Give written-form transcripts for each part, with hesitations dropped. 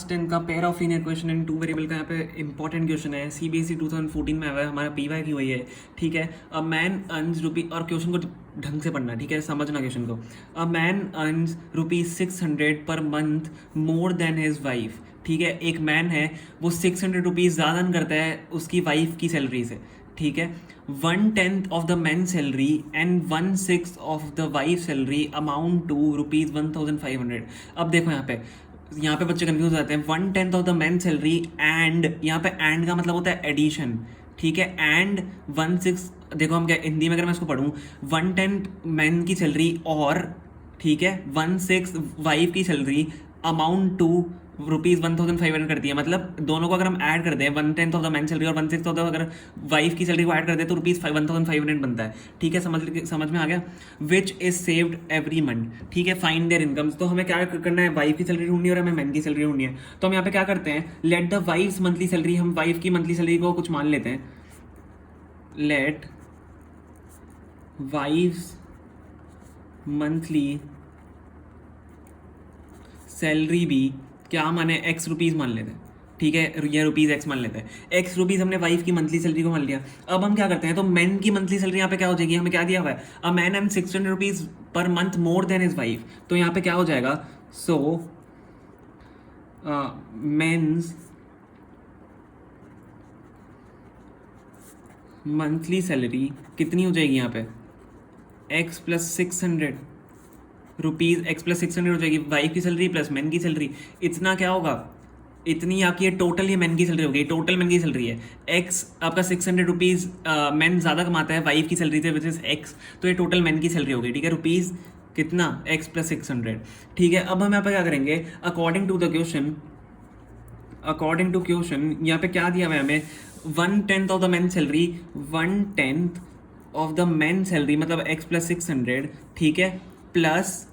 10 का pair of linear equation in two variable का यहाँ पे इंपॉर्टेंट क्वेश्चन है। सीबीएसई 2014 में आया है, हमारा पीवाई की हुई है। ठीक है, अ मैन अर्न्स रुपी, और क्वेश्चन को ढंग से पढ़ना, ठीक है, समझना क्वेश्चन को। A man earns ₹600 per month more than his wife. ठीक है, एक मैन है, वो 600 रुपीज़ ज़्यादा अर्न करता है उसकी वाइफ की सैलरी से। ठीक है, 1/10 of the man salary and 1/6 of the wife salary amount to ₹1500। अब देखो यहाँ पे बच्चे कंफ्यूज हो जाते हैं। 1/10 of the man salary and, यहाँ पे एंड का मतलब होता है एडिशन। ठीक है, एंड 1/6, देखो हम क्या हिंदी में अगर मैं इसको पढ़ूँ, 1/10 मैन की सैलरी और, ठीक है, 1/6 वाइफ की सैलरी अमाउंट टू ₹1500 करती है। मतलब दोनों को अगर हम ऐड कर दें, 1/10 ऑफ द मैन सैलरी और 1/6 ऑफ द अगर वाइफ की सैलरी को ऐड कर दें तो ₹1500 बनता है। ठीक है, समझ में आ गया। Which is saved every month. ठीक है, फाइंड देयर इनकम्स। तो हमें क्या करना है, वाइफ की सैलरी ढूंढनी है और हमें मैन की सैलरी ढूंढनी है। तो हम यहाँ पे क्या करते हैं, let the wife's monthly salary, हम वाइफ की मंथली सैलरी को कुछ मान लेते हैं। लेट वाइफ्स मंथली सैलरी भी क्या माने, एक्स रुपीज़ मान लेते हैं। ठीक है, या रुपीज़ एक्स मान लेते हैं। एक्स रुपीज़ हमने वाइफ की मंथली सैलरी को मान लिया। अब हम क्या करते हैं, तो मैन की मंथली सैलरी यहाँ पे क्या हो जाएगी, हमें क्या दिया हुआ है, a man and 600 rupees per month more than his wife. तो यहाँ पे क्या हो जाएगा, सो मेन्स मंथली सैलरी कितनी हो जाएगी यहाँ पे, x plus 600 rupees, x plus 600 हो जाएगी, वाइफ की सैलरी प्लस मैन की सैलरी। इतना क्या होगा, इतनी आपकी ये टोटल ये मैन की सैलरी होगी, टोटल मैन की सैलरी है। एक्स आपका 600 रुपीज़ मैन ज़्यादा कमाता है वाइफ की सैलरी से, विच इज़ एक्स, तो ये टोटल मैन की सैलरी होगी। ठीक है, रुपीज़ कितना, एक्स प्लस 600। ठीक है, अब हम यहाँ पे क्या करेंगे, अकॉर्डिंग टू क्वेश्चन यहाँ पे क्या दिया हुआ है हमें, 1/10 of the man salary, 1/10 of the man salary मतलब एक्स प्लस 600। ठीक है, plus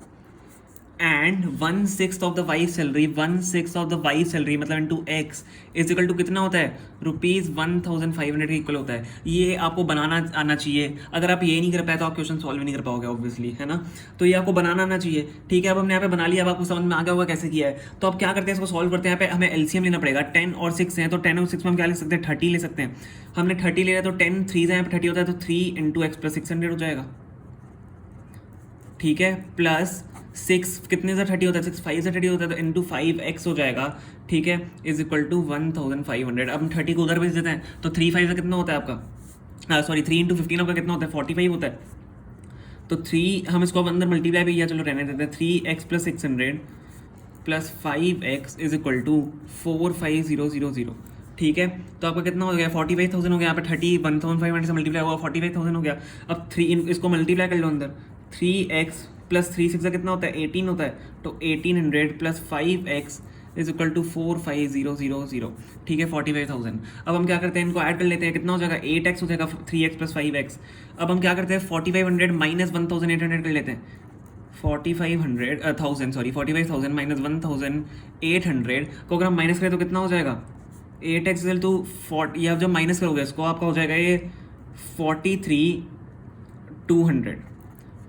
and 1/6 of the wife salary, 1/6 of the wife salary मतलब into x is equal to कितना होता है, ₹1500 के इक्वल होता है। ये आपको बनाना आना चाहिए। अगर आप ये नहीं कर पाए तो आप क्वेश्चन सॉल्व नहीं कर पाओगे ऑब्वियसली, है ना। तो ये आपको बनाना आना चाहिए। ठीक है, अब हमने यहाँ पे बना लिया, अब आपको समझ में आ गया होगा कैसे किया है। तो अब क्या करते हैं, इसको सॉल्व करते हैं। यहाँ पे हमें एलसीएम लेना पड़ेगा। 10 और 6 हैं, तो 10 और 6 में हम क्या ले सकते हैं, 30 ले सकते हैं। हमने 30 ले लिया, तो 10 3 यहाँ पे 30 होता है, तो 3 इंटू एक्स प्लस 600 हो जाएगा। ठीक है, प्लस 6 कितने से 30 होता है, 6 5 से 30 होता है, तो इंटू 5x हो जाएगा। ठीक है, इज इक्वल टू 1500। अब हम 30 को उधर भेज देते हैं, तो 3 5 से कितना होता है आपका, सॉरी 3 इंटू 15 आपका कितना होता है, 45 होता है। तो 3 हम इसको अब अंदर मल्टीप्लाई भी किया, चलो रहने देते हैं। 3x plus 600 plus 5x is equal to 45000। ठीक है, तो आपका कितना हो गया, 45,000 हो गया। यहाँ पे 30 1500 से मल्टीप्लाई हुआ, 45,000 हो गया। अब 3 इसको मल्टीप्लाई कर लो अंदर, 3x प्लस 3 6 का कितना होता है, 18 होता है। तो 1800 plus 5x is equal to 45000। ठीक है, 45,000। अब हम क्या करते हैं, इनको ऐड कर लेते हैं, कितना हो जाएगा, 8x हो जाएगा, 3x प्लस 5x। अब हम क्या करते हैं, 4500 माइनस 1800 कर लेते हैं। 45,000 माइनस 1800 को अगर हम माइनस करें तो कितना हो जाएगा, 8x इक्वल टू 40, या जब माइनस करोगे इसको आपका हो जाएगा ये 43,200।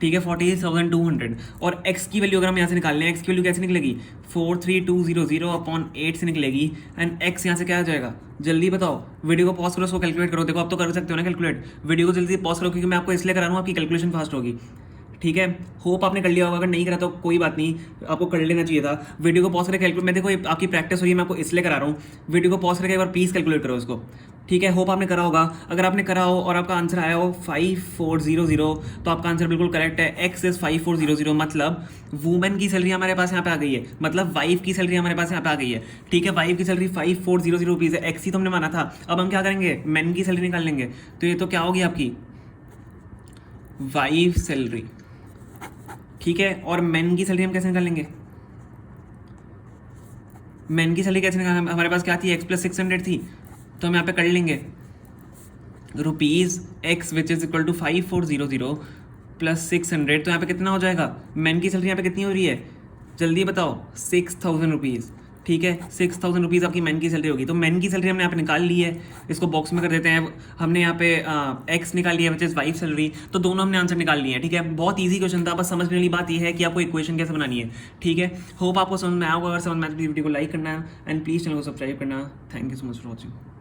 ठीक है, 48,200। और x की वैल्यू अगर हम यहाँ से निकाल लें, x की वैल्यू कैसे निकलेगी, 43,200 अपॉन 8 से निकलेगी। एंड x यहाँ से क्या आ जाएगा, जल्दी बताओ, वीडियो को पॉज करो, उसको कैलकुलेट करो। देखो आप तो कर सकते हो ना कैलकुलेट, वीडियो को जल्दी पॉज करो, क्योंकि मैं आपको इसलिए करा रहा हूँ, आपकी कैलकुलेशन फास्ट होगी। ठीक है, होप आपने कर लिया होगा, अगर नहीं करा तो कोई बात नहीं, आपको कर लेना चाहिए था। वीडियो को पॉज करके कैलकुलेट, मैं देखो आपकी प्रैक्टिस हो रही है, मैं आपको इसलिए करा रहा हूँ। वीडियो को पॉज करके एक बार प्लीज़ कैलकुलेट करो इसको। ठीक है, होप आपने करा होगा। अगर आपने करा हो और आपका आंसर आया हो 5400, तो आपका आंसर बिल्कुल करेक्ट है। एक्स इज 5400, मतलब वुमेन की सैलरी हमारे पास यहाँ पे आ गई है, मतलब वाइफ की सैलरी हमारे पास यहाँ पे आ गई है। ठीक है, वाइफ की सैलरी 5400 रुपीज़ है, एक्स ही तो हमने माना था। अब हम क्या करेंगे, मैन की सैलरी निकाल लेंगे। तो ये तो क्या होगी आपकी वाइफ सैलरी। ठीक है, और मैन की सैलरी हम कैसे निकालेंगे, मैन की सैलरी कैसे निकालेंगे, हमारे पास क्या थी, एक्स प्लस 600 थी, तो हम यहाँ पे कर लेंगे rupees x which is equal to 5400 plus 600। तो यहाँ पे कितना हो जाएगा, मैन की सैलरी यहाँ पे कितनी हो रही है, जल्दी बताओ, 6,000 रुपीज़। ठीक है, 6,000 रुपीज़ आपकी मैन की सैलरी होगी। तो मैन की सैलरी हमने यहाँ पे निकाल ली है, इसको बॉक्स में कर देते हैं। हमने यहाँ पे एक्स निकाल लिया, विच इज़ वाइफ सैलरी। तो दोनों हमने आंसर निकाल लिए हैं, ठीक है। बहुत ईजी क्वेश्चन था, बस समझने वाली बात यह है कि आपको इक्वेशन कैसे बनानी है, ठीक है। होप आपको समझ में आया होगा। अगर समझ में आया तो वीडियो को लाइक करना एंड प्लीज़ चैनल को सब्सक्राइब करना। Thank you so much for watching.